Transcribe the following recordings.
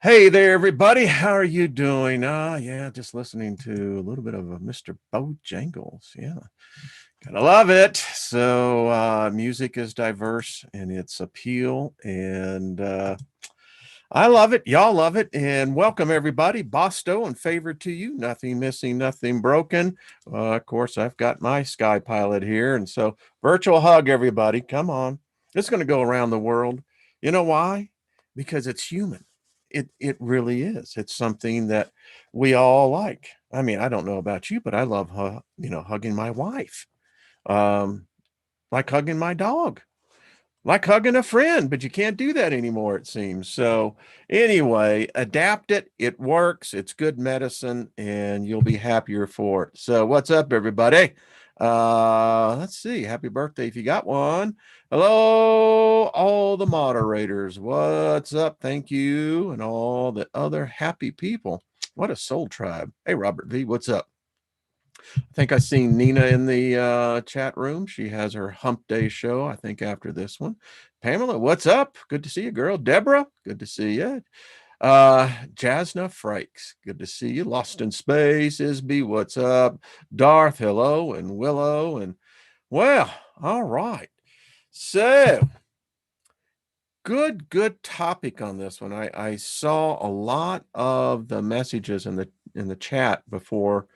Hey there, everybody. How are you doing? Yeah, just listening to a little bit of Mr. Bojangles. Yeah, gotta love it. So, music is diverse in its appeal, and I love it. Y'all love it. And welcome, everybody. Bosto and favor to you. Nothing missing, nothing broken. Of course, I've got my Sky Pilot here. And so, virtual hug, everybody. Come on. It's going to go around the world. You know why? Because it's human. It really is. It's something that we all like. I mean, I don't know about you, but I love, hugging my wife, um, like hugging my dog, like hugging a friend, but you can't do that anymore, it seems. So anyway, adapt it. It works. It's good medicine, and you'll be happier for it. So what's up, everybody? Let's see. Happy birthday if you got one. Hello, all the moderators. What's up? Thank you, and all the other happy people. What a soul tribe. Hey, Robert V, what's up? I think I seen Nina in the chat room. She has her hump day show, I think, after this one. Pamela, what's up? Good to see you, girl. Deborah, good to see you. Jasna Frakes, good to see you. Lost in Space, Isby, what's up? Darth, hello, and Willow, and well, all right. So good topic on this one. I saw a lot of the messages in the chat before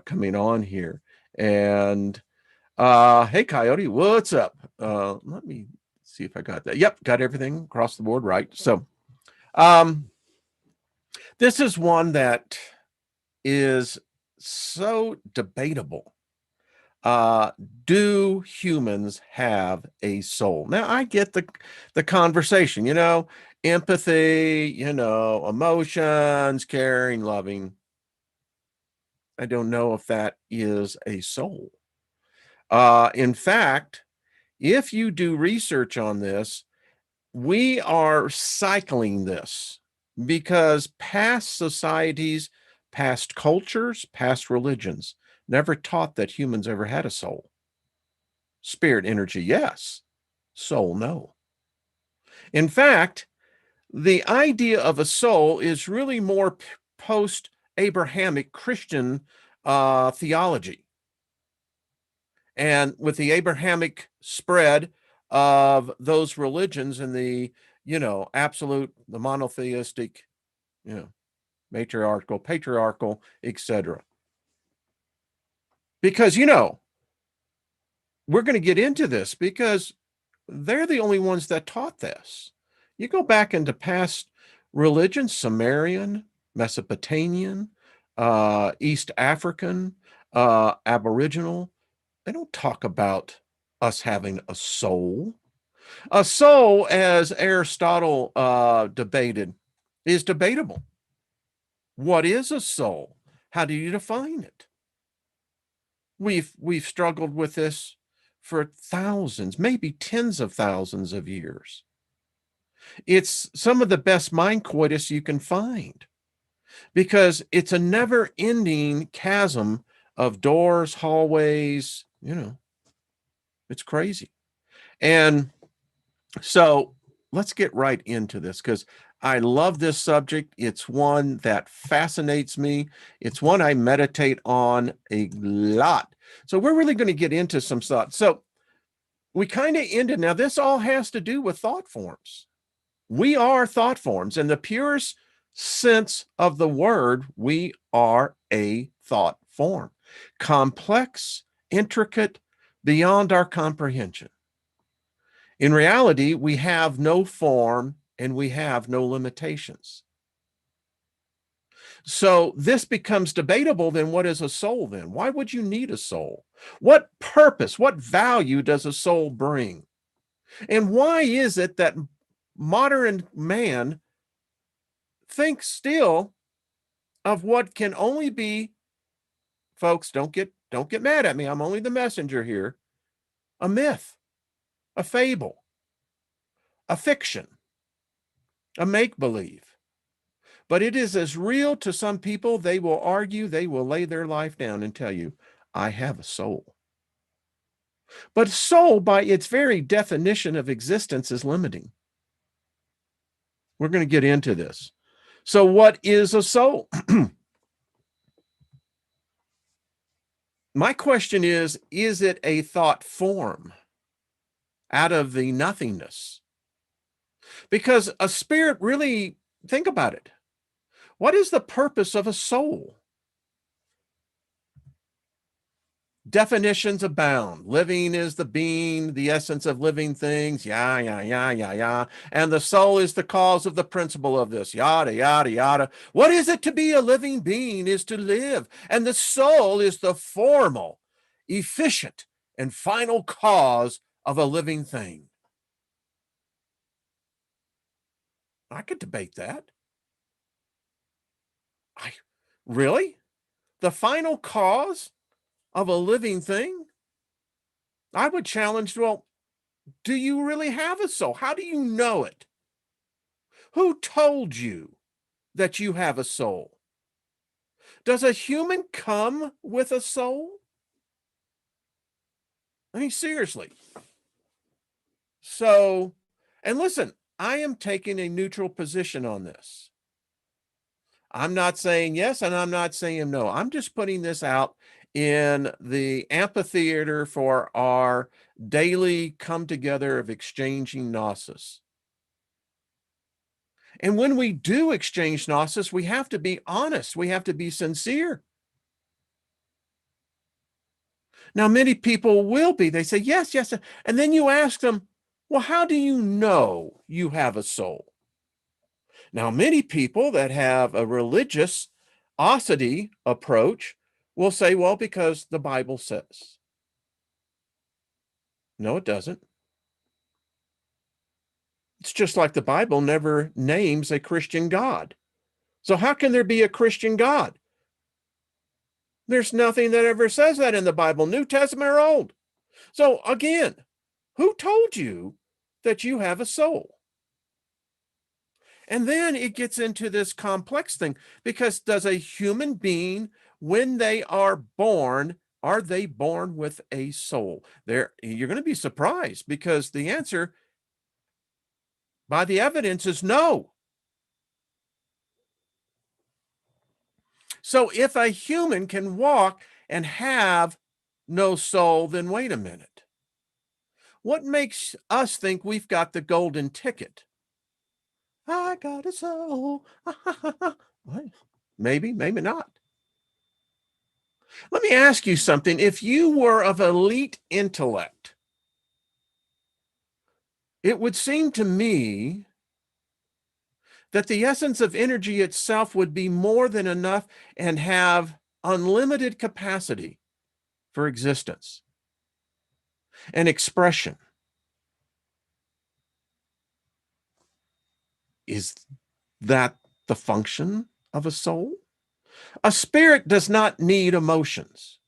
coming on here. And hey Coyote, what's up? Let me see if I got that. Yep, got everything across the board right. So this is one that is so debatable. uh do humans have a soul? Now I get the conversation, empathy, emotions, caring, loving. I don't know if that is a soul. In fact, if you do research on this, we are cycling this because past societies, past cultures, past religions never taught that humans ever had a soul. Spirit energy, yes. Soul, no. In fact, the idea of a soul is really more post Abrahamic Christian theology. And with the Abrahamic spread of those religions and the, absolute, the monotheistic, matriarchal, patriarchal, etc. Because, we're going to get into this because they're the only ones that taught this. You go back into past religions, Sumerian, Mesopotamian, East African, Aboriginal, they don't talk about us having a soul. A soul, as Aristotle debated, is debatable. What is a soul? How do you define it? We've struggled with this for thousands, maybe tens of thousands of years. It's some of the best mind coitus you can find because it's a never-ending chasm of doors, hallways, it's crazy. And so let's get right into this because I love this subject. It's one that fascinates me. It's one I meditate on a lot. So we're really going to get into some thoughts. So we kind of ended. Now, this all has to do with thought forms. We are thought forms. In the purest sense of the word, we are a thought form. Complex, intricate, beyond our comprehension. In reality, we have no form and we have no limitations. So this becomes debatable. Then what is a soul then? Why would you need a soul? What purpose, what value does a soul bring? And why is it that modern man thinks still of what can only be, folks, don't get mad at me, I'm only the messenger here, a myth, a fable, a fiction, a make-believe? But it is as real to some people. They will argue, they will lay their life down and tell you, I have a soul. But soul, by its very definition of existence, is limiting. We're going to get into this. So what is a soul? My question is it a thought form out of the nothingness? Because a spirit, really, think about it. What is the purpose of a soul? Definitions abound. Living is the being, the essence of living things. Yeah. And the soul is the cause of the principle of this. Yada, yada, yada. What is it to be a living being is to live. And the soul is the formal, efficient, and final cause of a living thing. I could debate that. Really? The final cause of a living thing? I would challenge, well, do you really have a soul? How do you know it? Who told you that you have a soul? Does a human come with a soul? I mean, seriously. So, and listen, I am taking a neutral position on this. I'm not saying yes, and I'm not saying no. I'm just putting this out in the amphitheater for our daily come together of exchanging gnosis. And when we do exchange gnosis, we have to be honest. We have to be sincere. Now, many people will be. They say, yes, yes. And then you ask them, well, how do you know you have a soul? Now, many people that have a religious osity approach will say, well, because the Bible says. No, it doesn't. It's just like the Bible never names a Christian God. So how can there be a Christian God? There's nothing that ever says that in the Bible, New Testament or Old. So again, who told you that you have a soul? And then it gets into this complex thing, because does a human being, when they are born with a soul? You're going to be surprised, because the answer by the evidence is no. So if a human can walk and have no soul, then wait a minute. What makes us think we've got the golden ticket? I got a soul. Maybe, maybe not. Let me ask you something. If you were of elite intellect, it would seem to me that the essence of energy itself would be more than enough and have unlimited capacity for existence and expression. Is that the function of a soul? A spirit does not need emotions.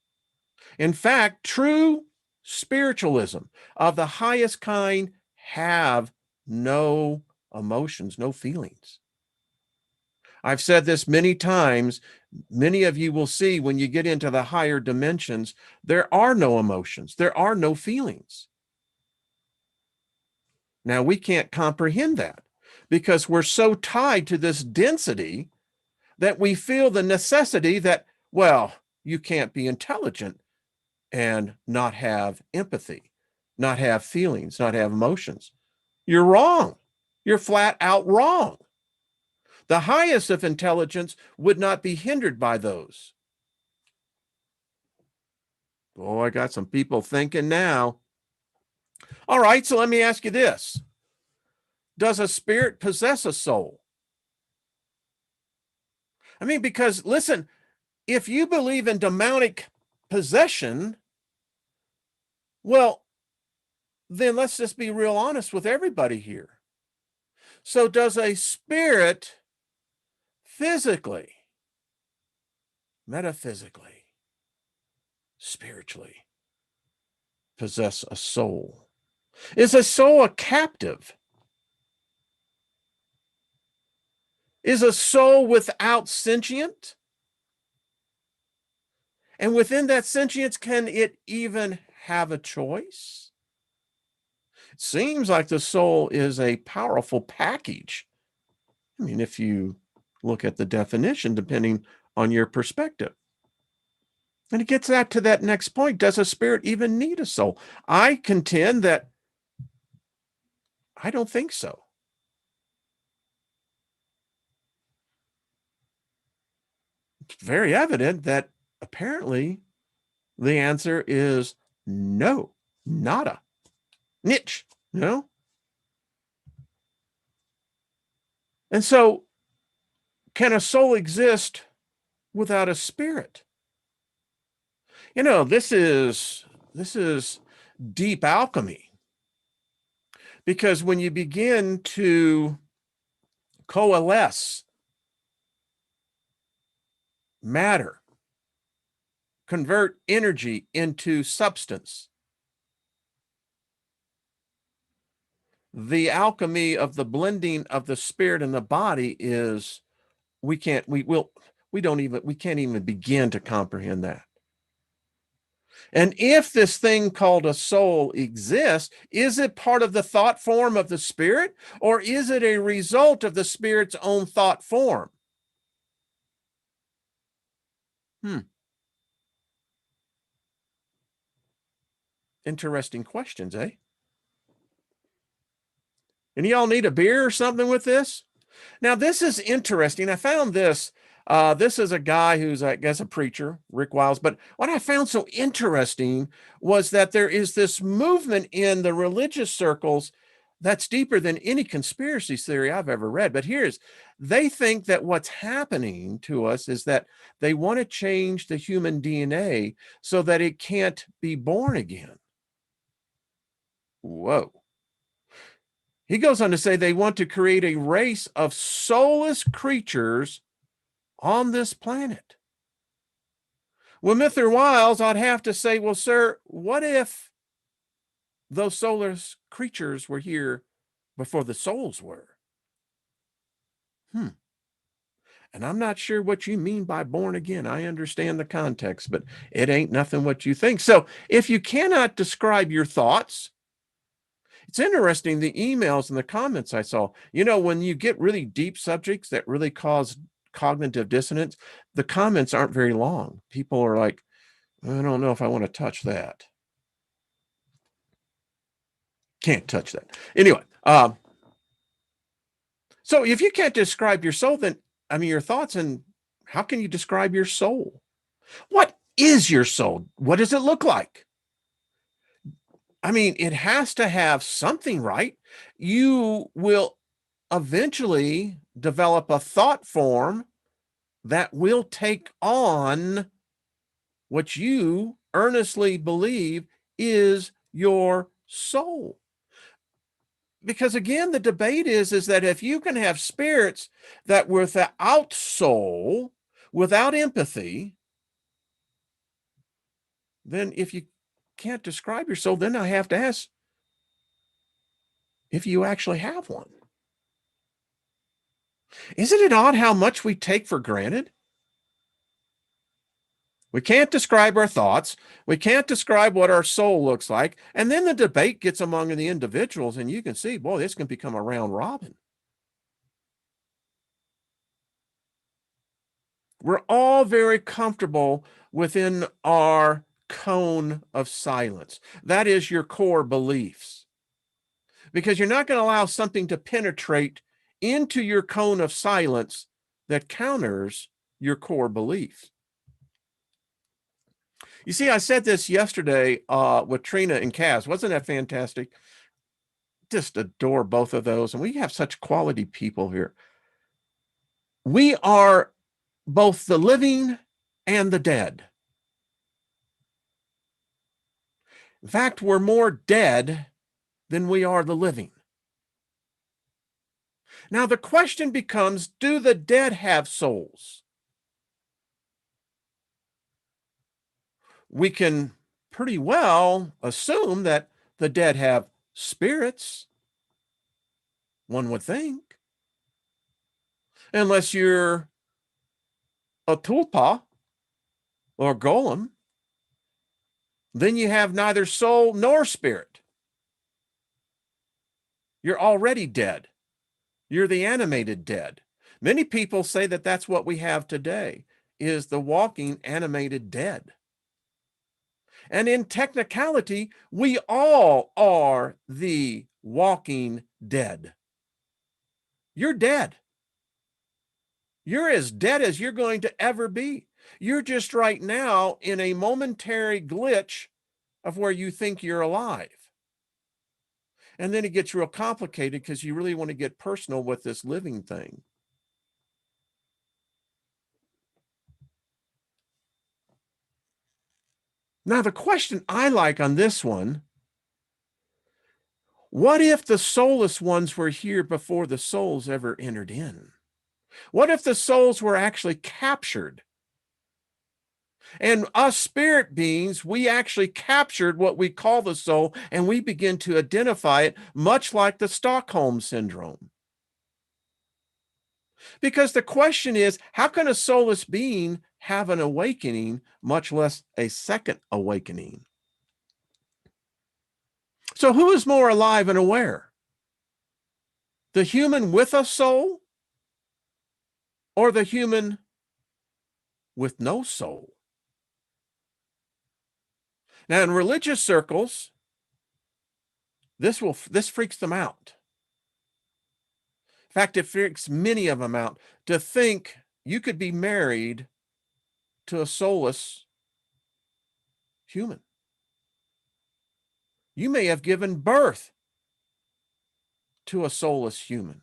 In fact, true spiritualism of the highest kind have no emotions, no feelings. I've said this many times. Many of you will see when you get into the higher dimensions, there are no emotions, there are no feelings. Now, we can't comprehend that because we're so tied to this density that we feel the necessity that, well, you can't be intelligent and not have empathy, not have feelings, not have emotions. You're wrong. You're flat out wrong. The highest of intelligence would not be hindered by those. Oh, I got some people thinking now. All right, so let me ask you this. Does a spirit possess a soul? I mean, because listen, if you believe in demonic possession, well, then let's just be real honest with everybody here. So does a spirit physically, metaphysically, spiritually possess a soul? Is a soul a captive? Is a soul without sentient? And within that sentience, can it even have a choice? It seems like the soul is a powerful package. I mean, if you look at the definition depending on your perspective. And it gets back to that next point. Does a spirit even need a soul? I contend that I don't think so. It's very evident that apparently the answer is no, nada, niche, you know? And so, can a soul exist without a spirit? You know, this is deep alchemy, because when you begin to coalesce matter, convert energy into substance, the alchemy of the blending of the spirit and the body is, we can't even begin to comprehend that. And if this thing called a soul exists, is it part of the thought form of the spirit, or is it a result of the spirit's own thought form? Interesting questions, eh? And y'all need a beer or something with this? Now, this is interesting. I found this. This is a guy who's, I guess, a preacher, Rick Wiles. But what I found so interesting was that there is this movement in the religious circles that's deeper than any conspiracy theory I've ever read. But they think that what's happening to us is that they want to change the human DNA so that it can't be born again. Whoa. He goes on to say they want to create a race of soulless creatures on this planet. Well, Mr. Wiles, I'd have to say, well, sir, what if those soulless creatures were here before the souls were? And I'm not sure what you mean by born again. I understand the context, but it ain't nothing what you think. So if you cannot describe your thoughts, it's interesting, the emails and the comments I saw, you know, when you get really deep subjects that really cause cognitive dissonance, the comments aren't very long. People are like, I don't know if I want to touch that. Can't touch that. Anyway, so if you can't describe your soul, then, I mean, your thoughts, and how can you describe your soul? What is your soul? What does it look like? I mean, it has to have something, right? You will eventually develop a thought form that will take on what you earnestly believe is your soul. Because again, the debate is that if you can have spirits that without soul, without empathy, then if you can't describe your soul, then I have to ask if you actually have one. Isn't it odd how much we take for granted? We can't describe our thoughts. We can't describe what our soul looks like. And then the debate gets among the individuals, and you can see, boy, this can become a round robin. We're all very comfortable within our cone of silence. That is your core beliefs. Because you're not going to allow something to penetrate into your cone of silence that counters your core beliefs. You see, I said this yesterday with Trina and Kaz. Wasn't that fantastic? Just adore both of those. And we have such quality people here. We are both the living and the dead. In fact, we're more dead than we are the living. Now, the question becomes, do the dead have souls? We can pretty well assume that the dead have spirits, one would think. Unless you're a tulpa or golem, then you have neither soul nor spirit. You're already dead. You're the animated dead. Many people say that that's what we have today, is the walking animated dead. And in technicality, we all are the walking dead. You're dead. You're as dead as you're going to ever be. You're just right now in a momentary glitch of where you think you're alive. And then it gets real complicated because you really want to get personal with this living thing. Now, the question I like on this one, what if the soulless ones were here before the souls ever entered in? What if the souls were actually captured? And us spirit beings, we actually captured what we call the soul, and we begin to identify it, much like the Stockholm syndrome. Because the question is, how can a soulless being have an awakening, much less a second awakening? So who is more alive and aware? The human with a soul or the human with no soul? Now, in religious circles, this freaks them out. In fact, it freaks many of them out to think you could be married to a soulless human. You may have given birth to a soulless human.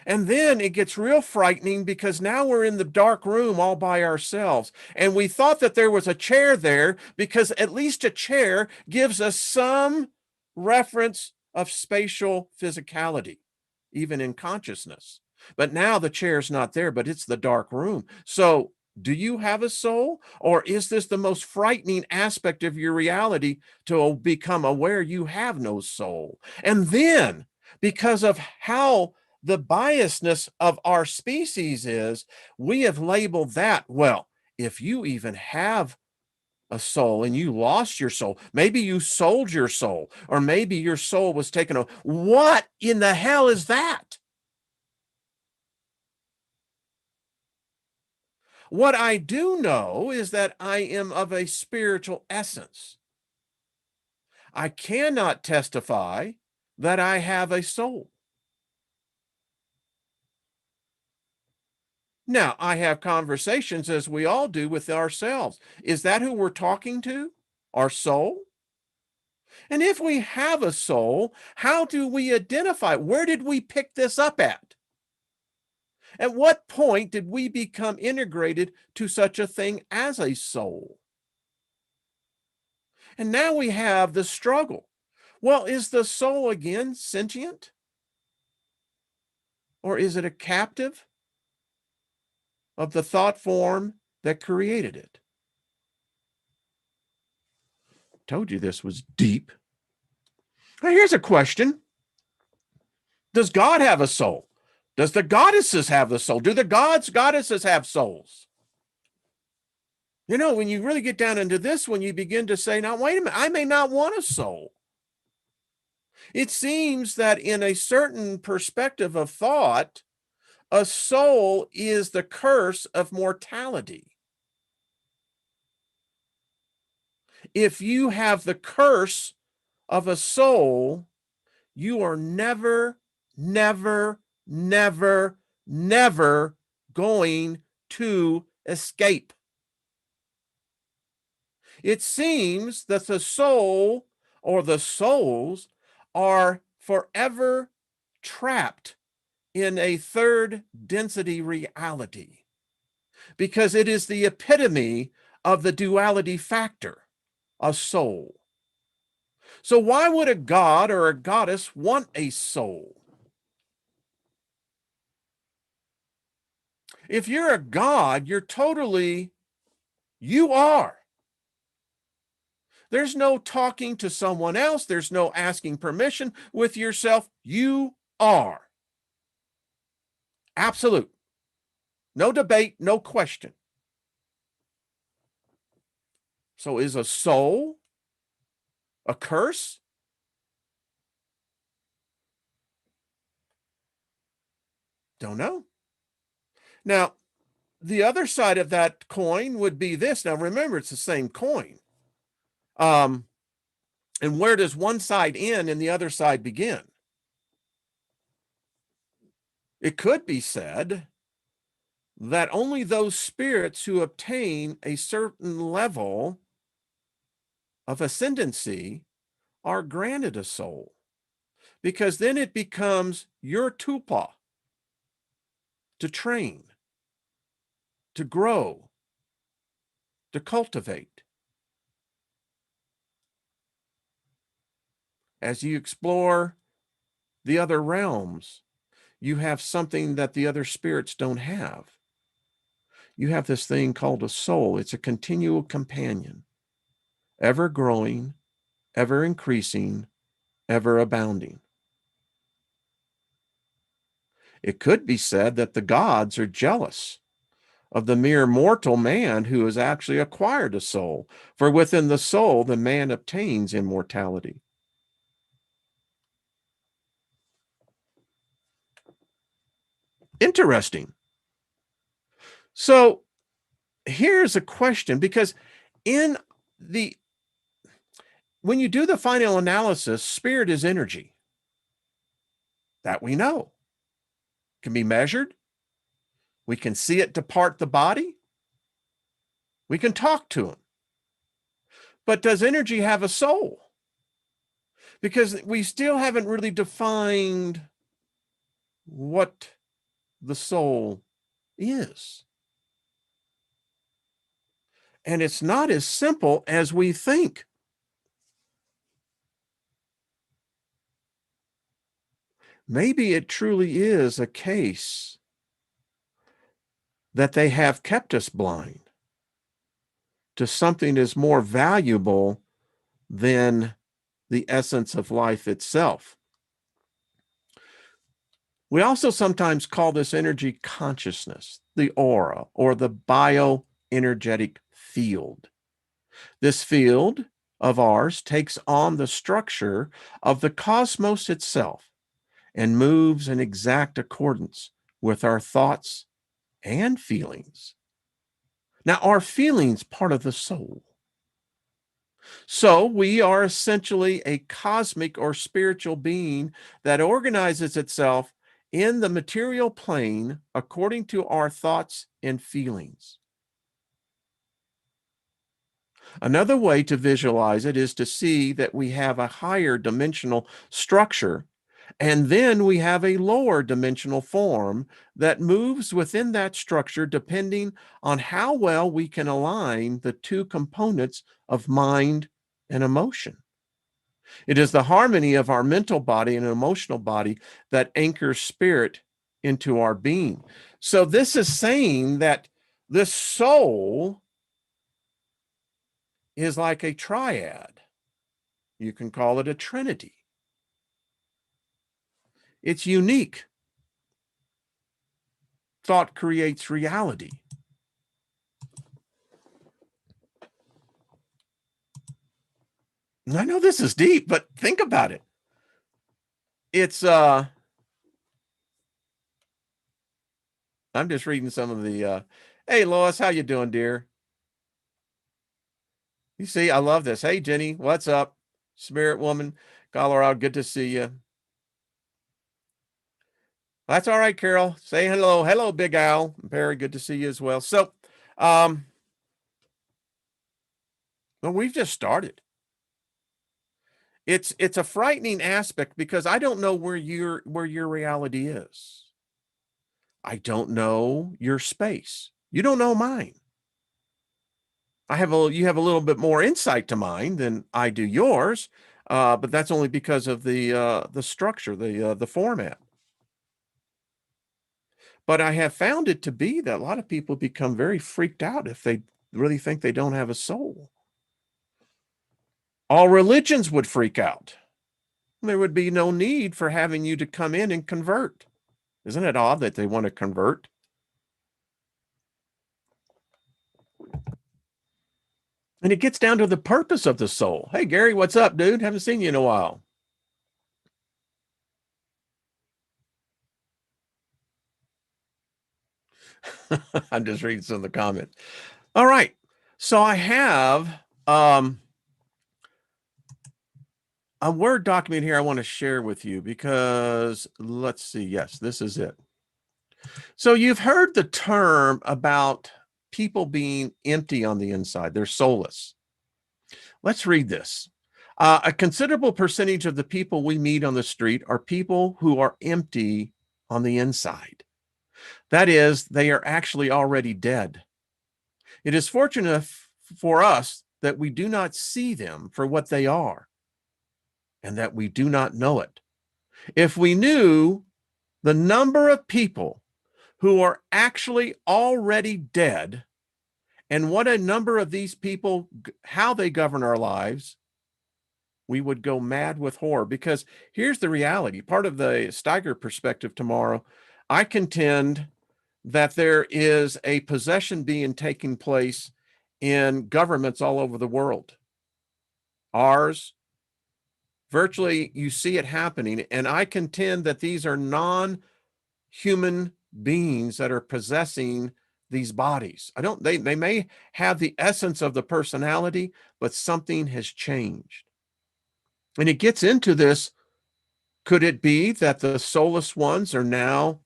And then it gets real frightening because now we're in the dark room all by ourselves. And we thought that there was a chair there because at least a chair gives us some reference of spatial physicality, even in consciousness. But now the chair's not there, but it's the dark room. So do you have a soul, or is this the most frightening aspect of your reality to become aware you have no soul? And then, because of how the biasness of our species is, we have labeled that, well, if you even have a soul and you lost your soul, maybe you sold your soul, or maybe your soul was taken away. What in the hell is that? What I do know is that I am of a spiritual essence. I cannot testify that I have a soul. Now, I have conversations, as we all do, with ourselves. Is that who we're talking to? Our soul? And if we have a soul, how do we identify? Where did we pick this up at? At what point did we become integrated to such a thing as a soul? And now we have the struggle. Well, is the soul again sentient? Or is it a captive of the thought form that created it? Told you this was deep. Now, here's a question. Does God have a soul? Does the goddesses have the soul? Do the goddesses have souls? You know, when you really get down into this, when you begin to say, now, wait a minute, I may not want a soul. It seems that in a certain perspective of thought, a soul is the curse of mortality. If you have the curse of a soul, you are never, never, never, never going to escape. It seems that the soul or the souls are forever trapped in a third density reality because it is the epitome of the duality factor, a soul. So why would a god or a goddess want a soul? If you're a god, you are. There's no talking to someone else. There's no asking permission with yourself. You are. Absolute. No debate, no question. So is a soul a curse? Don't know. Now, the other side of that coin would be this. Now, remember, it's the same coin. And where does one side end and the other side begin? It could be said that only those spirits who obtain a certain level of ascendancy are granted a soul, because then it becomes your tupa to train, to grow, to cultivate. As you explore the other realms, you have something that the other spirits don't have. You have this thing called a soul. It's a continual companion, ever growing, ever increasing, ever abounding. It could be said that the gods are jealous of the mere mortal man who has actually acquired a soul, for within the soul, the man obtains immortality. Interesting. So here's a question, because in the when you do the final analysis, spirit is energy. That we know. Can be measured. We can see it depart the body. We can talk to him. But does energy have a soul? Because we still haven't really defined what the soul is. And it's not as simple as we think. Maybe it truly is a case that they have kept us blind to something that's more valuable than the essence of life itself. We also sometimes call this energy consciousness, the aura, or the bioenergetic field. This field of ours takes on the structure of the cosmos itself and moves in exact accordance with our thoughts and feelings. Now, are feelings part of the soul? So we are essentially a cosmic or spiritual being that organizes itself in the material plane according to our thoughts and feelings. Another way to visualize it is to see that we have a higher dimensional structure, and then we have a lower dimensional form that moves within that structure depending on how well we can align the two components of mind and emotion. It is the harmony of our mental body and emotional body that anchors spirit into our being. So this is saying that this soul is like a triad. You can call it a trinity. It's unique. Thought creates reality. And I know this is deep, but think about it. It's I'm just reading some of the hey Lois, how you doing, dear? You see, I love this. Hey Jenny, what's up? Spirit woman, Colorado, good to see you. That's all right, Carol. Say hello. Hello, Big Al. Perry, good to see you as well. So well, we've just started. It's a frightening aspect because I don't know where your reality is. I don't know your space. You don't know mine. You have a little bit more insight to mine than I do yours, but that's only because of the structure, the format. But I have found it to be that a lot of people become very freaked out if they really think they don't have a soul. All religions would freak out. There would be no need for having you to come in and convert. Isn't it odd that they want to convert? And it gets down to the purpose of the soul. Hey, Gary, what's up, dude? Haven't seen you in a while. I'm just reading some of the comments. All right. So I have a Word document here I want to share with you because let's see. Yes, this is it. So you've heard the term about people being empty on the inside. They're soulless. Let's read this. A considerable percentage of the people we meet on the street are people who are empty on the inside. That is, they are actually already dead. It is fortunate for us that we do not see them for what they are and that we do not know it. If we knew the number of people who are actually already dead and what a number of these people, how they govern our lives, we would go mad with horror. Because here's the reality. Part of the Steiger perspective tomorrow, I contend that there is a possession being taking place in governments all over the world. Ours, virtually, you see it happening. And I contend that these are non-human beings that are possessing these bodies. They may have the essence of the personality, but something has changed. And it gets into this. Could it be that the soulless ones are now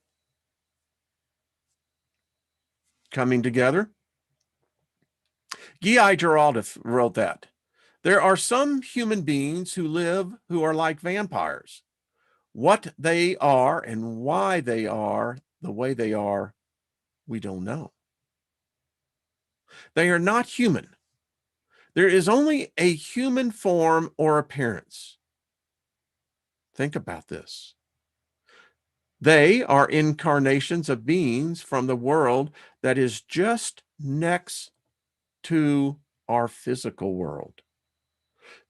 coming together? Guy Geraldo wrote that. There are some human beings who live who are like vampires. What they are and why they are the way they are, we don't know. They are not human. There is only a human form or appearance. Think about this. They are incarnations of beings from the world that is just next to our physical world.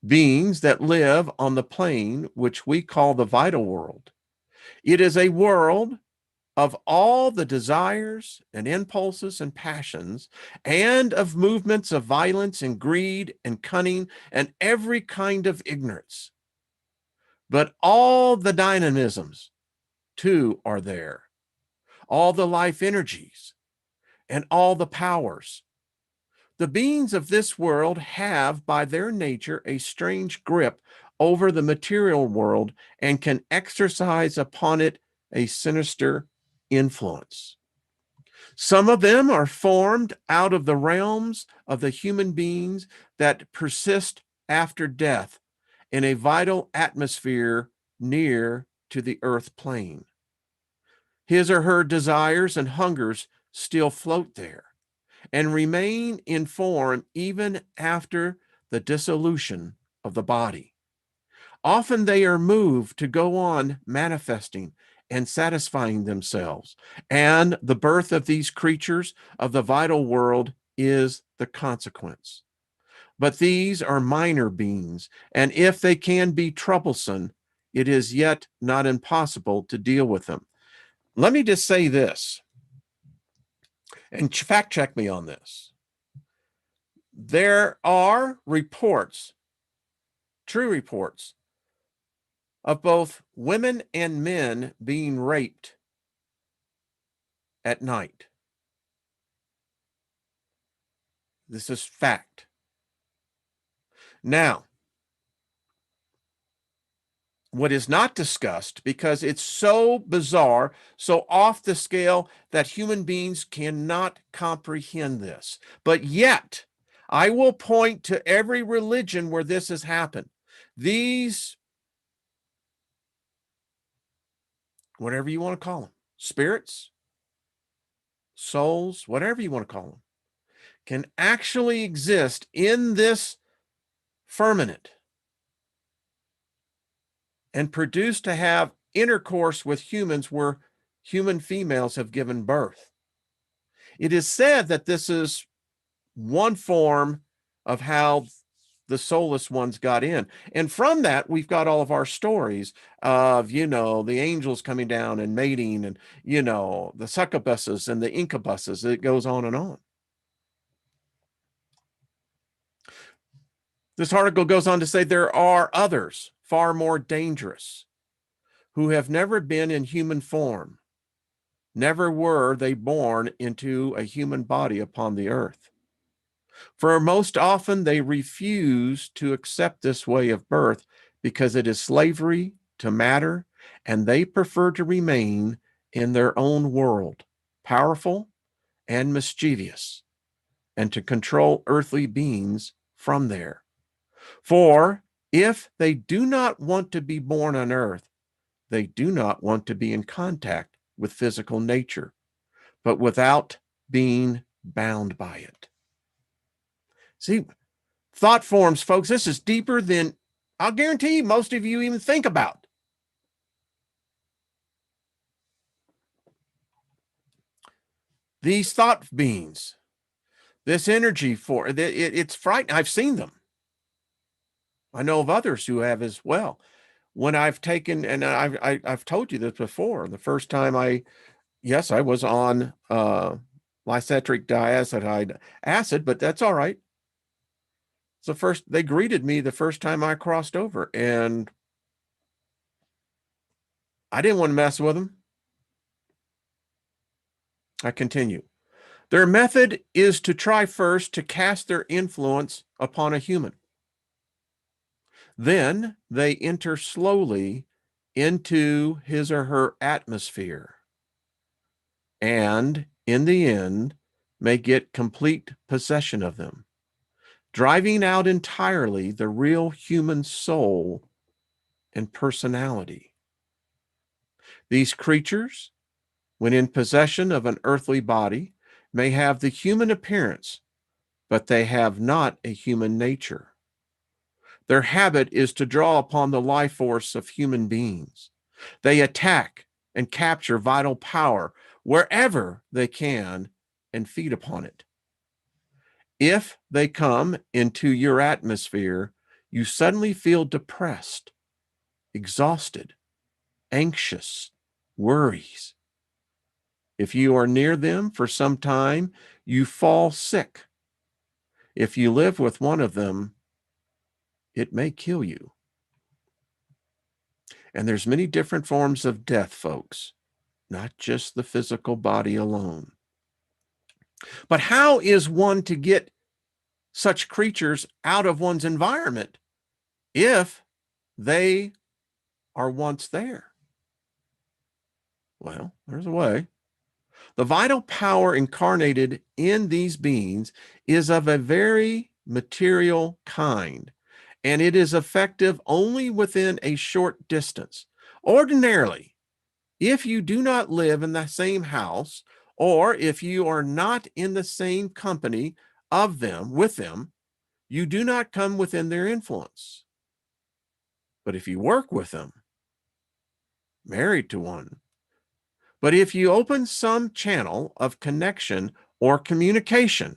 Beings that live on the plane which we call the vital world. It is a world of all the desires and impulses and passions, and of movements of violence and greed and cunning and every kind of ignorance. But all the dynamisms, too, are there. All the life energies and all the powers. The beings of this world have, by their nature, a strange grip over the material world and can exercise upon it a sinister influence. Some of them are formed out of the realms of the human beings that persist after death in a vital atmosphere near to the earth plane. His or her desires and hungers still float there and remain in form even after the dissolution of the body. Often they are moved to go on manifesting and satisfying themselves, and the birth of these creatures of the vital world is the consequence. But these are minor beings, and if they can be troublesome, it is yet not impossible to deal with them. Let me just say this, and fact check me on this. There are reports, true reports, of both women and men being raped at night. This is fact. Now, what is not discussed, because it's so bizarre, so off the scale that human beings cannot comprehend this. But yet, I will point to every religion where this has happened. These, whatever you want to call them, spirits, souls, whatever you want to call them, can actually exist in this firmament and produce to have intercourse with humans where human females have given birth. It is said that this is one form of how the soulless ones got in. And from that, we've got all of our stories of, the angels coming down and mating and, the succubuses and the incubuses. It goes on and on. This article goes on to say there are others far more dangerous who have never been in human form, never were they born into a human body upon the earth. For most often they refuse to accept this way of birth because it is slavery to matter, and they prefer to remain in their own world, powerful and mischievous, and to control earthly beings from there. For if they do not want to be born on earth, they do not want to be in contact with physical nature, but without being bound by it. See, thought forms, folks, this is deeper than I'll guarantee most of you even think about. These thought beings, this energy for it's frightening. I've seen them. I know of others who have as well. When I've taken, and I've told you this before, the first time I was on lysergic diazide acid, but that's all right. So first, they greeted me the first time I crossed over, and I didn't want to mess with them. I continue. Their method is to try first to cast their influence upon a human. Then they enter slowly into his or her atmosphere, and in the end may get complete possession of them, driving out entirely the real human soul and personality. These creatures, when in possession of an earthly body, may have the human appearance, but they have not a human nature. Their habit is to draw upon the life force of human beings. They attack and capture vital power wherever they can and feed upon it. If they come into your atmosphere, you suddenly feel depressed, exhausted, anxious, worries. If you are near them for some time, you fall sick. If you live with one of them, it may kill you. And there's many different forms of death, folks, not just the physical body alone. But how is one to get such creatures out of one's environment if they are once there? Well, there's a way. The vital power incarnated in these beings is of a very material kind, and it is effective only within a short distance. Ordinarily, if you do not live in the same house, or if you are not in the same company of them, with them, you do not come within their influence. But if you work with them, married to one, but if you open some channel of connection or communication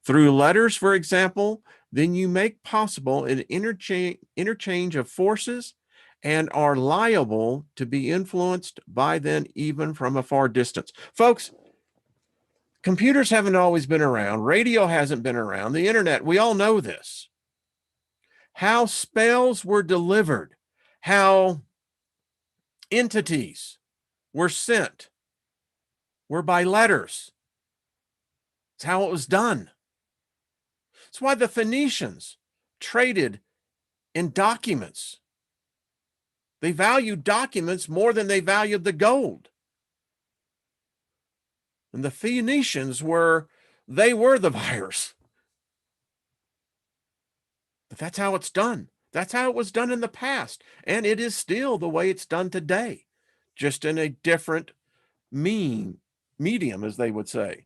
through letters, for example, then you make possible an interchange of forces and are liable to be influenced by them even from a far distance. Folks, computers haven't always been around. Radio hasn't been around. The internet, we all know this. How spells were delivered, how entities were sent, were by letters. It's how it was done. It's why the Phoenicians traded in documents. They valued documents more than they valued the gold. And the Phoenicians were the buyers. But that's how it's done. That's how it was done in the past. And it is still the way it's done today, just in a different medium, as they would say.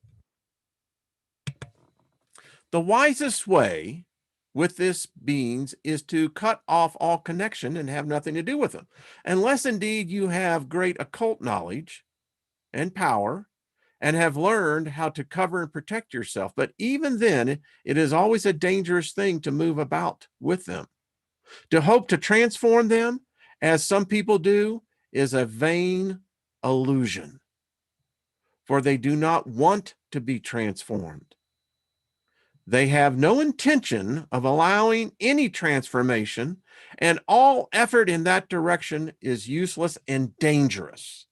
The wisest way with this beings is to cut off all connection and have nothing to do with them, unless indeed you have great occult knowledge and power and have learned how to cover and protect yourself. But even then, it is always a dangerous thing to move about with them. To hope to transform them, as some people do, is a vain illusion, for they do not want to be transformed. They have no intention of allowing any transformation, and all effort in that direction is useless and dangerous.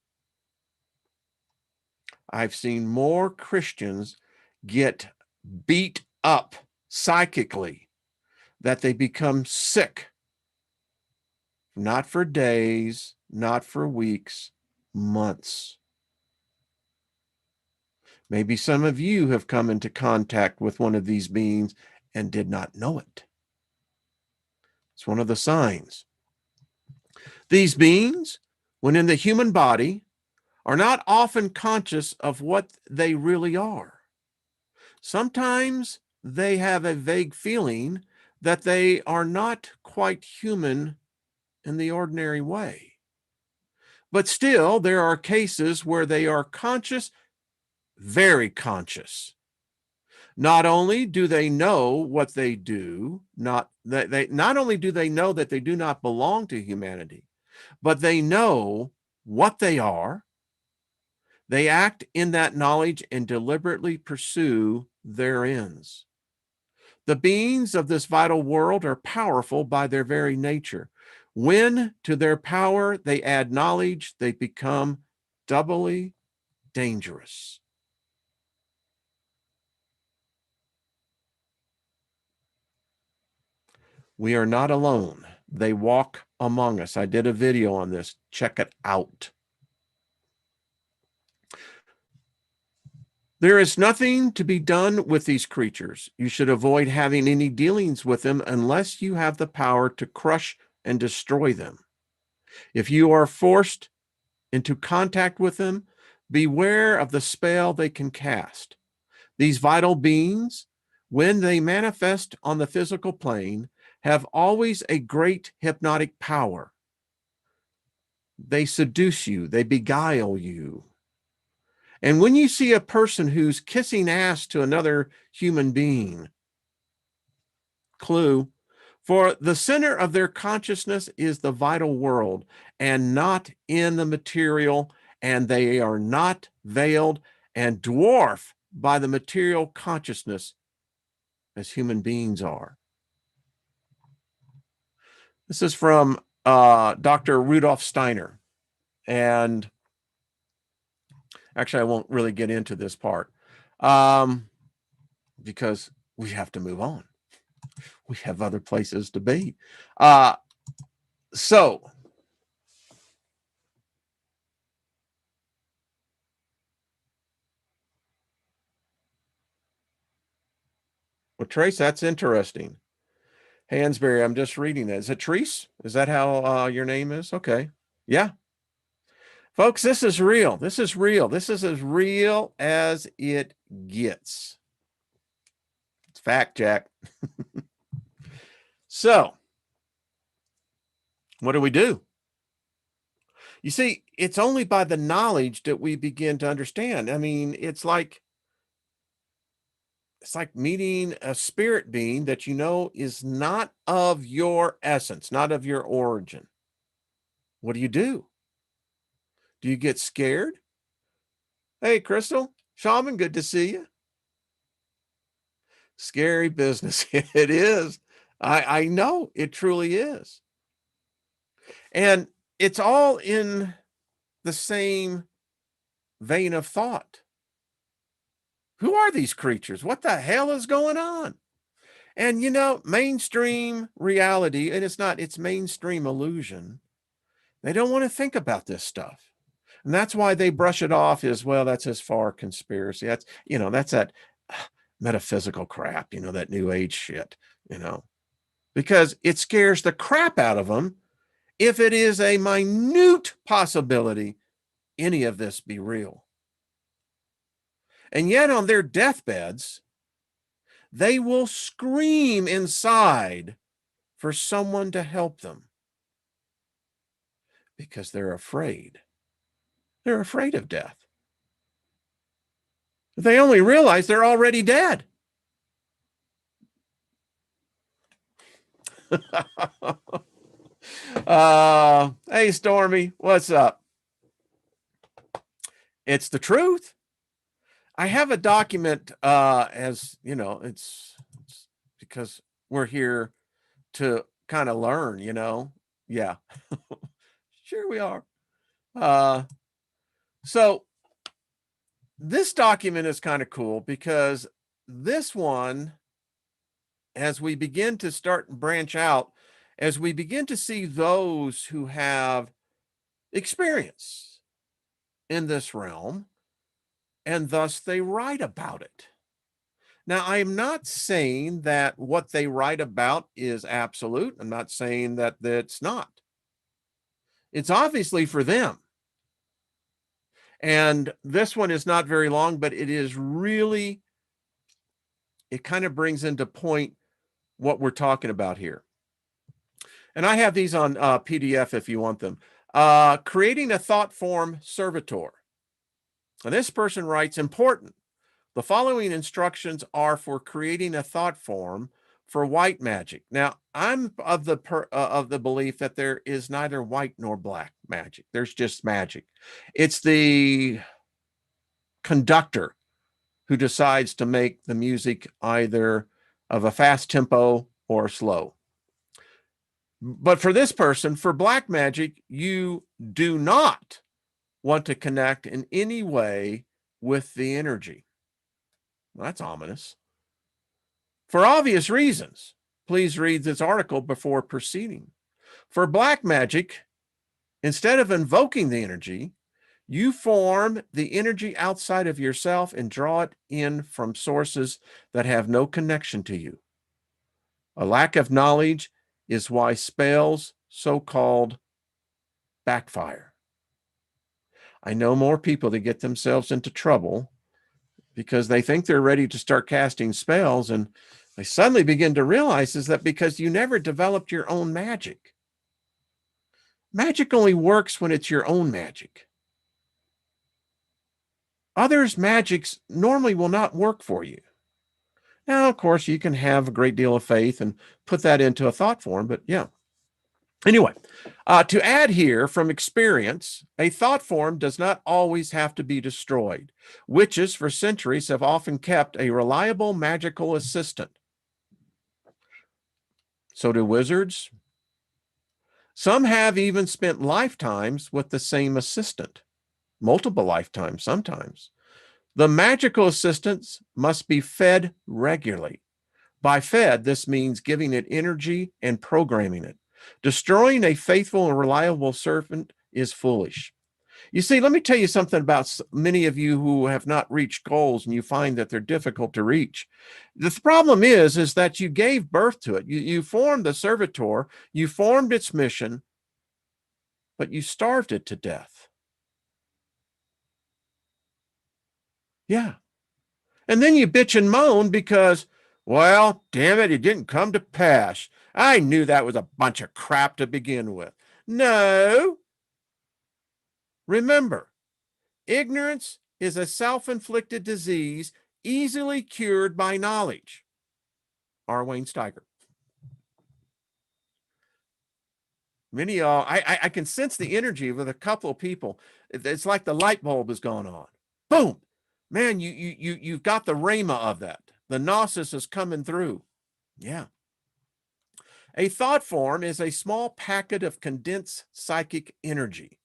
I've seen more Christians get beat up psychically that they become sick, not for days, not for weeks, months. Maybe some of you have come into contact with one of these beings and did not know it. It's one of the signs. These beings, when in the human body, are not often conscious of what they really are. Sometimes they have a vague feeling that they are not quite human in the ordinary way. But still, there are cases where they are conscious, very conscious. Not only do they know what they do, not only do they know that they do not belong to humanity, but they know what they are. They act in that knowledge and deliberately pursue their ends. The beings of this vital world are powerful by their very nature. When to their power they add knowledge, they become doubly dangerous. We are not alone. They walk among us. I did a video on this. Check it out. There is nothing to be done with these creatures. You should avoid having any dealings with them unless you have the power to crush and destroy them. If you are forced into contact with them, beware of the spell they can cast. These vital beings, when they manifest on the physical plane, have always a great hypnotic power. They seduce you, they beguile you. And when you see a person who's kissing ass to another human being, clue, for the center of their consciousness is the vital world and not in the material, and they are not veiled and dwarfed by the material consciousness as human beings are. This is from Dr. Rudolf Steiner. And actually, I won't really get into this part because we have to move on. We have other places to be. So, well, Trace, that's interesting. Hansberry, I'm just reading that. Is it Treese? Is that how your name is? Okay. Yeah. Folks, this is real. This is real. This is as real as it gets. It's fact, Jack. So, what do we do? You see, it's only by the knowledge that we begin to understand. I mean, it's like meeting a spirit being that you know is not of your essence, not of your origin. What do? Do you get scared? Hey, Crystal, Shaman, good to see you. Scary business. It is. I know it truly is. And it's all in the same vein of thought. Who are these creatures? What the hell is going on? And you know, mainstream reality, and it's mainstream illusion. They don't want to think about this stuff. And that's why they brush it off as, well, that's as far conspiracy. That's, that's that metaphysical crap, that new age shit, because it scares the crap out of them if it is a minute possibility any of this be real. And yet on their deathbeds, they will scream inside for someone to help them because they're afraid. They're afraid of death. They only realize they're already dead. Hey, Stormy, what's up? It's the truth. I have a document, as you know, it's because we're here to kind of learn, Yeah, sure we are. So this document is kind of cool because this one, as we begin to start and branch out, as we begin to see those who have experience in this realm, and thus they write about it. Now, I'm not saying that what they write about is absolute. I'm not saying that it's not. It's obviously for them. And this one is not very long, but it is really, it kind of brings into point what we're talking about here. And I have these on PDF if you want them. Creating a thought form servitor. And this person writes, important. The following instructions are for creating a thought form for white magic. Now, I'm of the belief that there is neither white nor black magic. There's just magic. It's the conductor who decides to make the music either of a fast tempo or slow. But for this person, for black magic, you do not want to connect in any way with the energy. Well, that's ominous. For obvious reasons, please read this article before proceeding. For black magic, instead of invoking the energy, you form the energy outside of yourself and draw it in from sources that have no connection to you. A lack of knowledge is why spells, so-called, backfire. I know more people that get themselves into trouble because they think they're ready to start casting spells, and they suddenly begin to realize is that because you never developed your own magic. Magic only works when it's your own magic. Others' magics normally will not work for you. Now, of course, you can have a great deal of faith and put that into a thought form, but yeah. Anyway, to add here from experience, a thought form does not always have to be destroyed. Witches for centuries have often kept a reliable magical assistant. So do wizards. Some have even spent lifetimes with the same assistant, multiple lifetimes sometimes. The magical assistants must be fed regularly. By fed, this means giving it energy and programming it. Destroying a faithful and reliable servant is foolish. You see, let me tell you something about many of you who have not reached goals and you find that they're difficult to reach. The problem is that you gave birth to it. You formed the servitor, you formed its mission, but you starved it to death. Yeah. And then you bitch and moan because, well, damn it, it didn't come to pass. I knew that was a bunch of crap to begin with. No. Remember, ignorance is a self-inflicted disease easily cured by knowledge. R. Wayne Steiger. Many of y'all, I can sense the energy with a couple of people. It's like the light bulb has gone on. Boom. Man, you've got the rhema of that. The gnosis is coming through. Yeah. A thought form is a small packet of condensed psychic energy.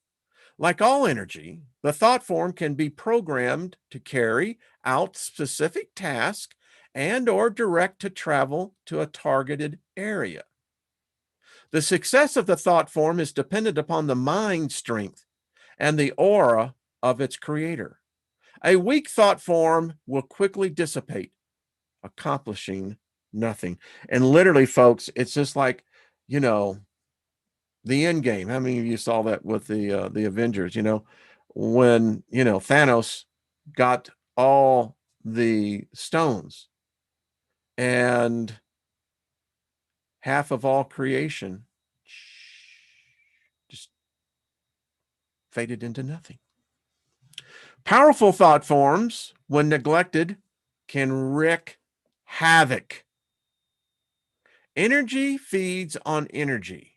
Like all energy, the thought form can be programmed to carry out specific tasks and or direct to travel to a targeted area. The success of the thought form is dependent upon the mind strength and the aura of its creator. A weak thought form will quickly dissipate, accomplishing nothing. And literally, folks, it's just like, you know, the end game. How many of you saw that with the Avengers? You know, when Thanos got all the stones and half of all creation just faded into nothing. Powerful thought forms, when neglected, can wreak havoc. Energy feeds on energy,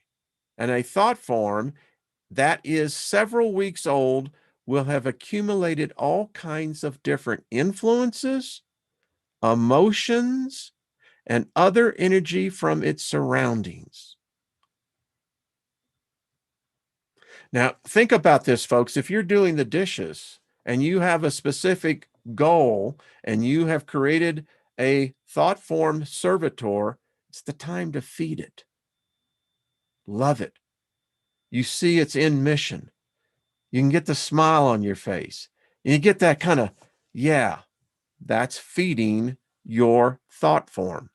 and a thought form that is several weeks old will have accumulated all kinds of different influences, emotions, and other energy from its surroundings. Now, think about this, folks. If you're doing the dishes and you have a specific goal and you have created a thought form servitor, it's the time to feed it. Love it. You see it's in mission. You can get the smile on your face. And you get that kind of, yeah, that's feeding your thought form.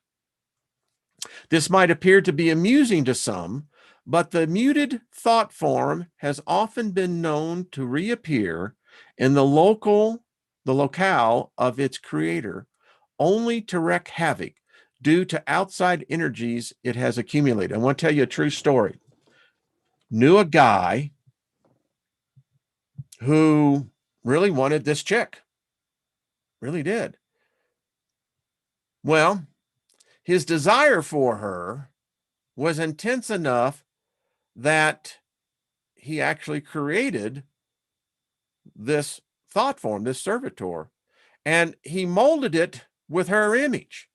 This might appear to be amusing to some, but the muted thought form has often been known to reappear in the locale of its creator, only to wreak havoc due to outside energies it has accumulated. I want to tell you a true story. Knew a guy who really wanted this chick. Really did. Well, his desire for her was intense enough that he actually created this thought form, this servitor, and he molded it with her image.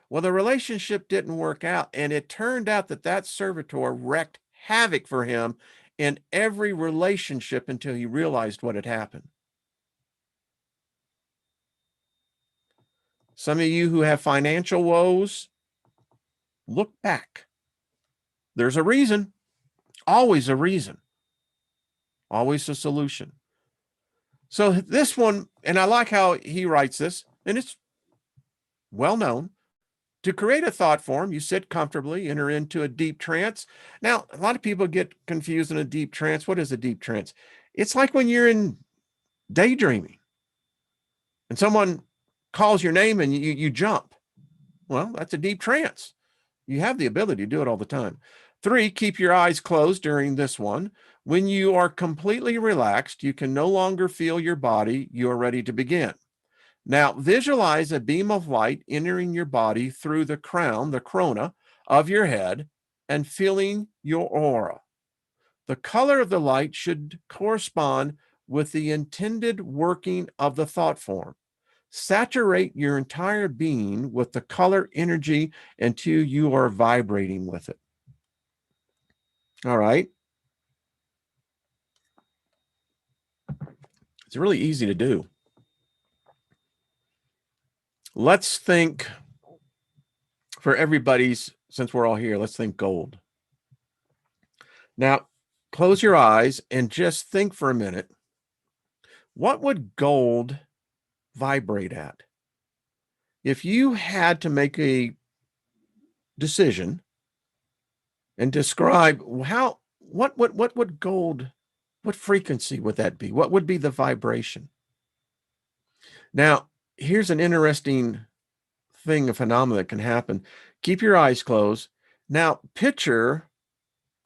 Well, the relationship didn't work out, and it turned out that that servitor wreaked havoc for him in every relationship until he realized what had happened. Some of you who have financial woes, look back. There's a reason, always a reason, always a solution. So this one, and I like how he writes this, and it's well known. To create a thought form, you sit comfortably, enter into a deep trance. Now, a lot of people get confused in a deep trance. What is a deep trance? It's like when you're in daydreaming and someone calls your name and you jump. Well, that's a deep trance. You have the ability to do it all the time. 3, keep your eyes closed during this one. When you are completely relaxed, you can no longer feel your body. You are ready to begin. Now, visualize a beam of light entering your body through the crown, the corona of your head, and filling your aura. The color of the light should correspond with the intended working of the thought form. Saturate your entire being with the color energy until you are vibrating with it. All right. It's really easy to do. Let's think, for everybody's, since we're all here, let's think gold. Now, close your eyes and just think for a minute. What would gold vibrate at? If you had to make a decision and describe what would gold, what frequency would that be? What would be the vibration? Now, here's an interesting thing, a phenomenon that can happen. Keep your eyes closed. Now, picture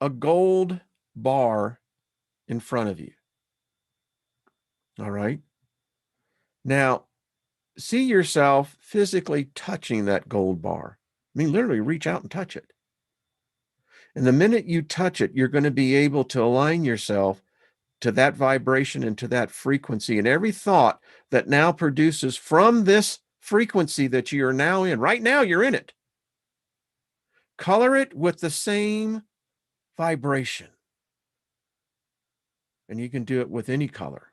a gold bar in front of you. All right. Now, see yourself physically touching that gold bar. I mean, literally reach out and touch it. And the minute you touch it, you're going to be able to align yourself to that vibration and to that frequency. And every thought that now produces from this frequency that you are now in, right now you're in it, color it with the same vibration. And you can do it with any color.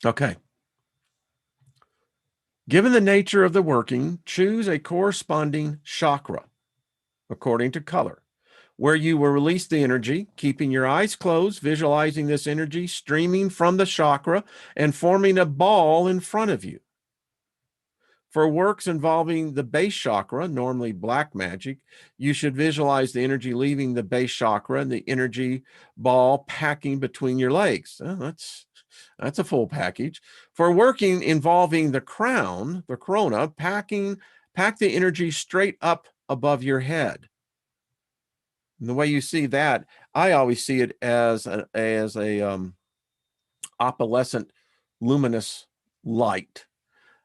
Okay. Given the nature of the working, choose a corresponding chakra according to color, where you will release the energy, keeping your eyes closed, visualizing this energy streaming from the chakra and forming a ball in front of you. For works involving the base chakra, normally black magic, you should visualize the energy leaving the base chakra and the energy ball packing between your legs. That's a full package. For working involving the crown, the corona, pack the energy straight up above your head. And the way you see that, I always see it as a opalescent, luminous light.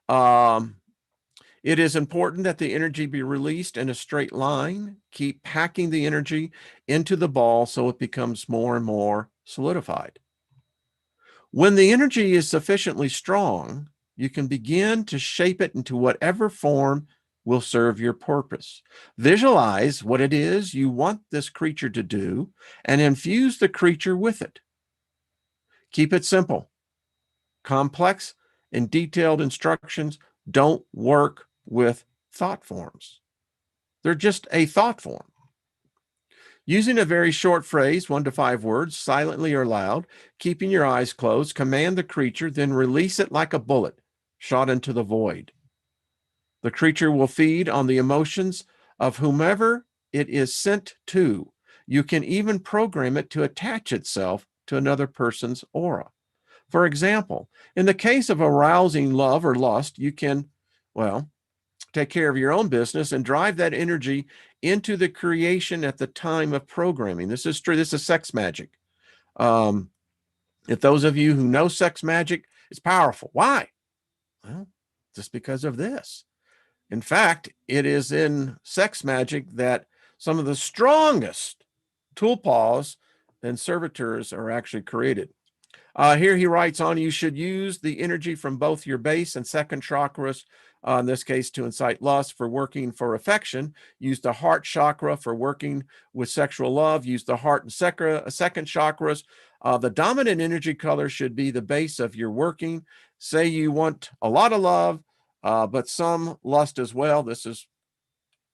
It is important that the energy be released in a straight line. Keep packing the energy into the ball so it becomes more and more solidified. When the energy is sufficiently strong, you can begin to shape it into whatever form will serve your purpose. Visualize what it is you want this creature to do and infuse the creature with it. Keep it simple. Complex and detailed instructions don't work with thought forms. They're just a thought form. Using a very short phrase, 1 to 5 words, silently or loud, keeping your eyes closed, command the creature, then release it like a bullet shot into the void. The creature will feed on the emotions of whomever it is sent to. You can even program it to attach itself to another person's aura. For example, in the case of arousing love or lust, you can, well, take care of your own business and drive that energy into the creation at the time of programming. This is true. This is sex magic. If those of you who know sex magic, it's powerful. Why? Well, just because of this. In fact, it is in sex magic that some of the strongest tulpas and servitors are actually created. Here he writes on, you should use the energy from both your base and second chakras, in this case to incite lust, for working for affection. Use the heart chakra for working with sexual love. Use the heart and second chakras. The dominant energy color should be the base of your working. Say you want a lot of love, but some lust as well. This is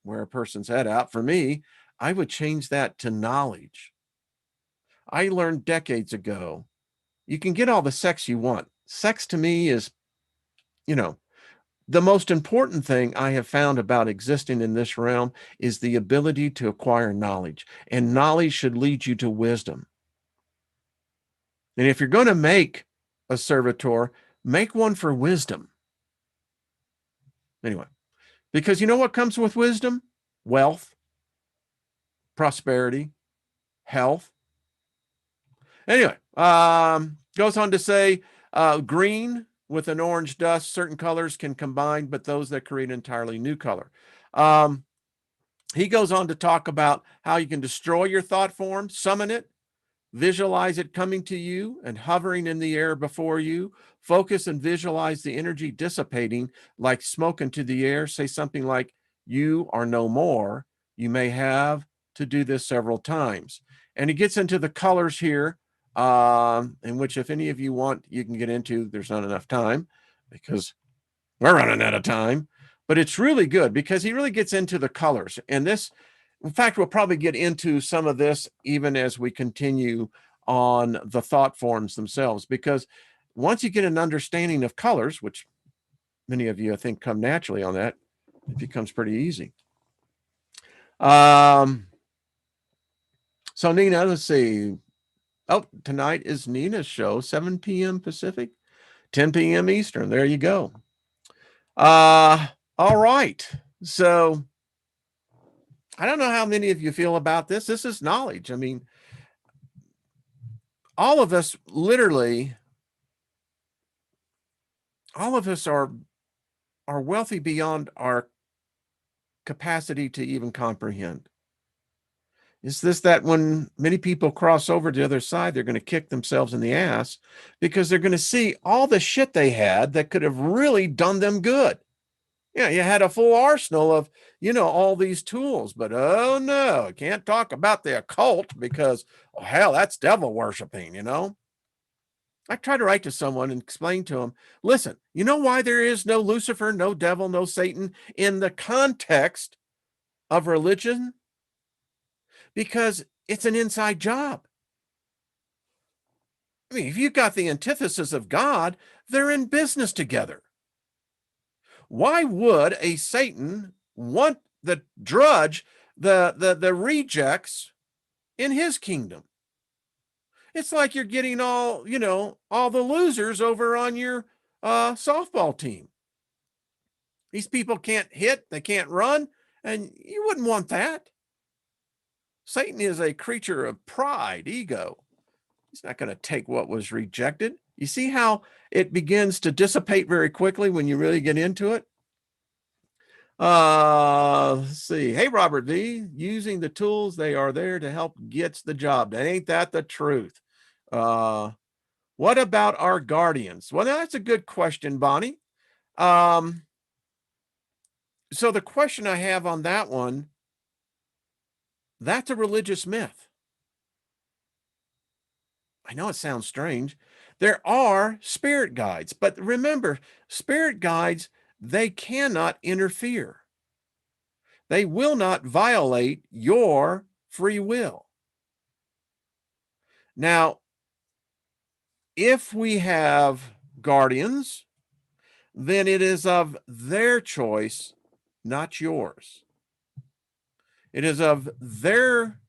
where a person's head out. For me, I would change that to knowledge. I learned decades ago, you can get all the sex you want. Sex to me is, the most important thing I have found about existing in this realm is the ability to acquire knowledge, and knowledge should lead you to wisdom. And if you're going to make a servitor, make one for wisdom. Anyway, because you know what comes with wisdom? Wealth, prosperity, health. Anyway, goes on to say, green with an orange dust, certain colors can combine, but those that create an entirely new color. He goes on to talk about how you can destroy your thought form, summon it, visualize it coming to you and hovering in the air before you. Focus and visualize the energy dissipating like smoke into the air. Say something like, you are no more. You may have to do this several times. And he gets into the colors here, in which if any of you want, you can get into. There's not enough time because we're running out of time. But it's really good because he really gets into the colors. And this, in fact, we'll probably get into some of this even as we continue on the thought forms themselves, because once you get an understanding of colors, which many of you I think come naturally on that, it becomes pretty easy. So Nina, let's see. Oh, tonight is Nina's show, 7 p.m. Pacific, 10 p.m. Eastern. There you go. All right. So I don't know how many of you feel about this. This is knowledge. I mean, all of us, literally, all of us are wealthy beyond our capacity to even comprehend. Is this that when many people cross over to the other side, they're going to kick themselves in the ass because they're going to see all the shit they had that could have really done them good. Yeah, you had a full arsenal of, all these tools, but oh no, I can't talk about the occult because, oh, hell, that's devil worshiping, I try to write to someone and explain to them, listen, you know why there is no Lucifer, no devil, no Satan in the context of religion? Because it's an inside job. I mean, if you've got the antithesis of God, they're in business together. Why would a Satan want the drudge, the rejects in his kingdom? It's like you're getting all the losers over on your softball team. These people can't hit, they can't run, and you wouldn't want that. Satan is a creature of pride, ego. He's not going to take what was rejected. You see how it begins to dissipate very quickly when you really get into it? Let's see. Hey, Robert V, using the tools, they are there to help gets the job done. Ain't that the truth? What about our guardians? Well, that's a good question, Bonnie. So the question I have on that one, that's a religious myth. I know it sounds strange. There are spirit guides, but remember, spirit guides, they cannot interfere. They will not violate your free will. Now, if we have guardians, then it is of their choice, not yours. It is of their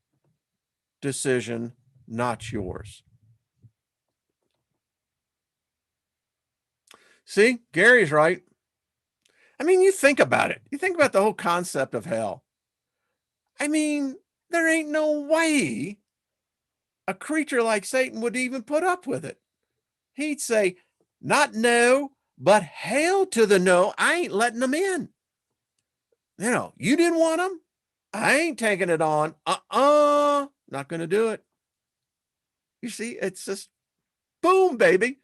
decision, not yours. See, Gary's right. I mean, you think about it. You think about the whole concept of hell. I mean, there ain't no way a creature like Satan would even put up with it. He'd say, not no, but hail to the no. I ain't letting them in. You know, you didn't want them. I ain't taking it on. Not going to do it. You see, it's just boom, baby.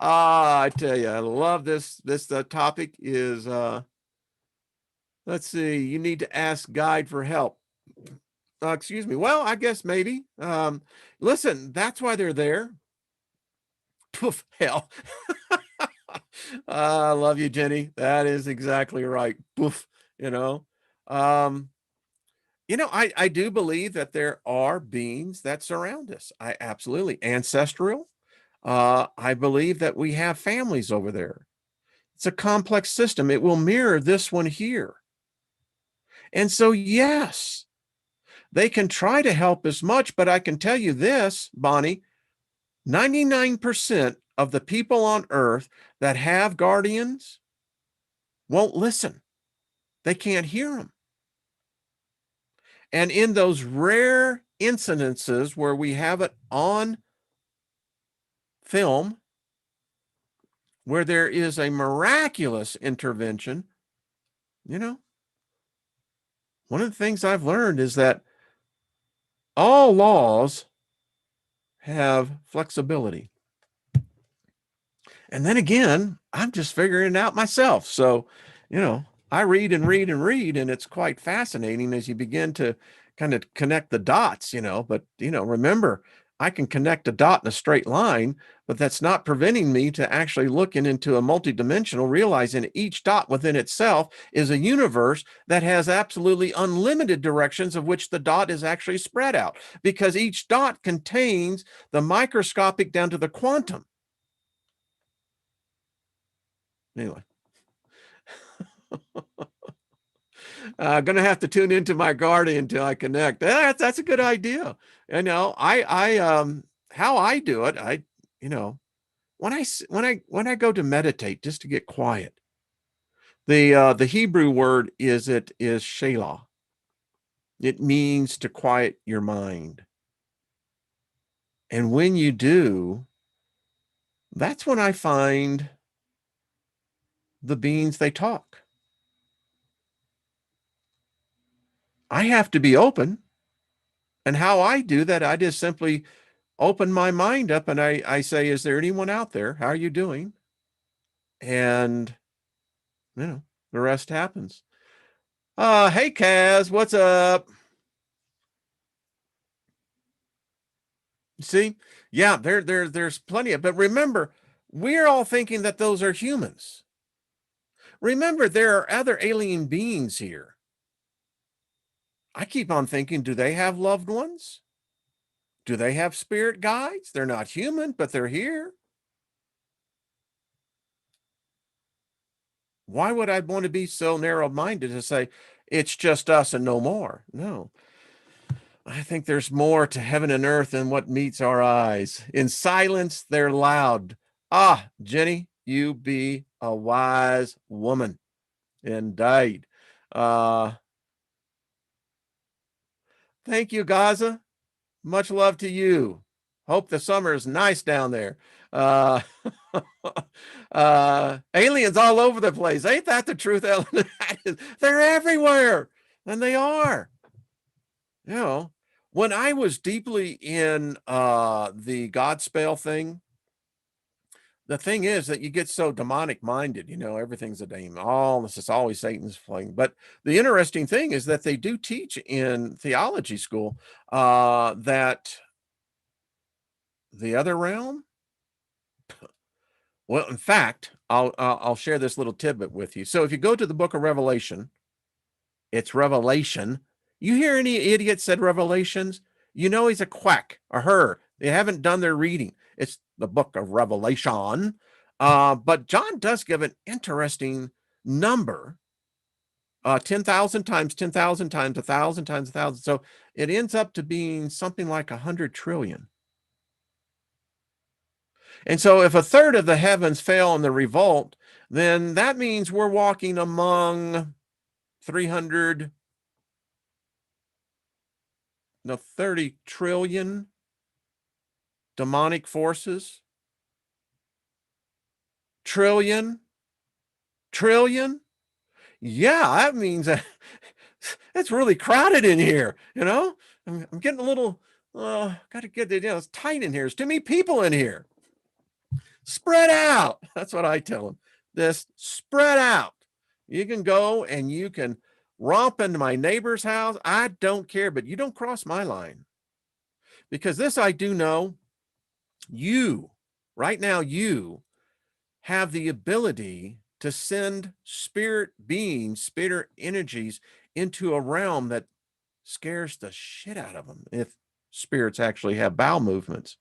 I tell you, I love this. This topic is, let's see, you need to ask guide for help. Excuse me. Well, I guess maybe. Listen, that's why they're there. Poof, hell. I love you, Jenny. That is exactly right. Poof, you know. I do believe that there are beings that surround us. I absolutely ancestral. I believe that we have families over there. It's a complex system. It will mirror this one here. And so, yes, they can try to help as much, but I can tell you this, Bonnie, 99% of the people on earth that have guardians won't listen. They can't hear them. And in those rare incidences where we have it on film, where there is a miraculous intervention, one of the things I've learned is that all laws have flexibility. And then again, I'm just figuring it out myself. So, I read and read and read, and it's quite fascinating as you begin to kind of connect the dots, but, remember, I can connect a dot in a straight line, but that's not preventing me to actually looking into a multidimensional, realizing each dot within itself is a universe that has absolutely unlimited directions of which the dot is actually spread out, because each dot contains the microscopic down to the quantum. Anyway. Going to have to tune into my guardian until I connect. That's a good idea. How I do it, when I go to meditate just to get quiet, the Hebrew word is shelah. It means to quiet your mind. And when you do, that's when I find the beings they talk. I have to be open. And how I do that, I just simply open my mind up and I say, is there anyone out there? How are you doing? And, the rest happens. Hey, Kaz, what's up? See? Yeah, there's plenty of, but remember, we're all thinking that those are humans. Remember, there are other alien beings here. I keep on thinking, do they have loved ones? Do they have spirit guides? They're not human, but they're here. Why would I want to be so narrow-minded to say it's just us and no more? No. I think there's more to heaven and earth than what meets our eyes. In silence, they're loud. Ah, Jenny, you be a wise woman. Indeed. Thank you, Gaza. Much love to you. Hope the summer is nice down there. Aliens all over the place. Ain't that the truth, Ellen? They're everywhere. And they are. When I was deeply in the Godspell thing, the thing is that you get so demonic minded, everything's a demon. All this is always Satan's playing. But the interesting thing is that they do teach in theology school that the other realm? Well, in fact, I'll share this little tidbit with you. So if you go to the book of Revelation, it's Revelation. You hear any idiot said Revelations, you know he's a quack or her. They haven't done their reading. It's the book of Revelation. But John does give an interesting number. 10,000 times 10,000 times 1,000 times 1,000. So it ends up to being something like 100 trillion. And so if a third of the heavens fell in the revolt, then that means we're walking among 300, no, 30 trillion demonic forces. Trillion. Yeah, that means that it's really crowded in here. You know, I'm getting a little, got to get it, it's tight in here. There's too many people in here. Spread out. That's what I tell them. This spread out. You can go and you can romp into my neighbor's house. I don't care, but you don't cross my line. Because this I do know, you, right now, you have the ability to send spirit beings, spirit energies into a realm that scares the shit out of them if spirits actually have bowel movements.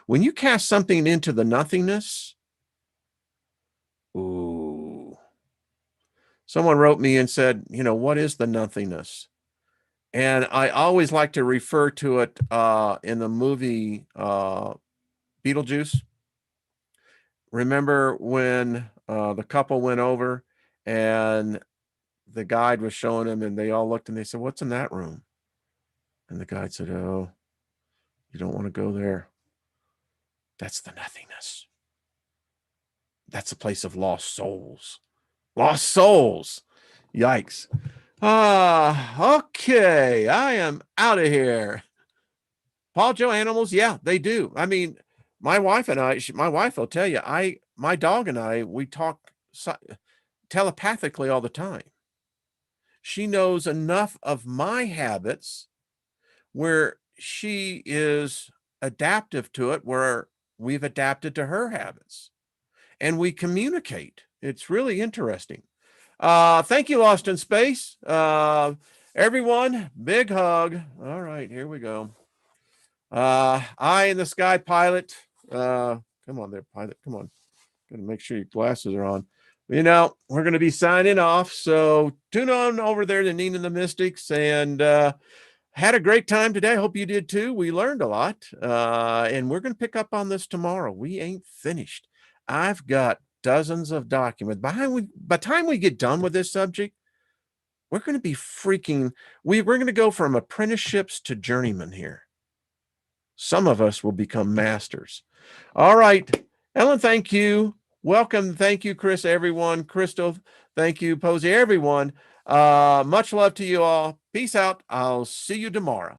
When you cast something into the nothingness, ooh. Someone wrote me and said, what is the nothingness? And I always like to refer to it in the movie Beetlejuice. Remember when the couple went over and the guide was showing them and they all looked and they said, "What's in that room?" And the guide said, "Oh, you don't want to go there. That's the nothingness. That's a place of lost souls. Lost souls." Yikes. Okay. I am out of here. Paul Joe animals, yeah, they do. I mean, my wife and I, my wife will tell you, my dog and I, we talk telepathically all the time. She knows enough of my habits where she is adaptive to it, where we've adapted to her habits and we communicate. It's really interesting. Thank you, Lost in Space. Everyone, big hug. All right, here we go. Eye in the sky, pilot. Come on there, pilot. Come on. Gotta make sure your glasses are on. We're going to be signing off. So tune on over there to Nina the Mystics, and had a great time today. I hope you did too. We learned a lot, and we're going to pick up on this tomorrow. We ain't finished. I've got dozens of documents. By the time we get done with this subject, we're going to be we're going to go from apprenticeships to journeymen here. Some of us will become masters. All right, Ellen, thank you. Welcome. Thank you, Chris, everyone. Crystal, thank you. Posey, everyone. Much love to you all. Peace out. I'll see you tomorrow.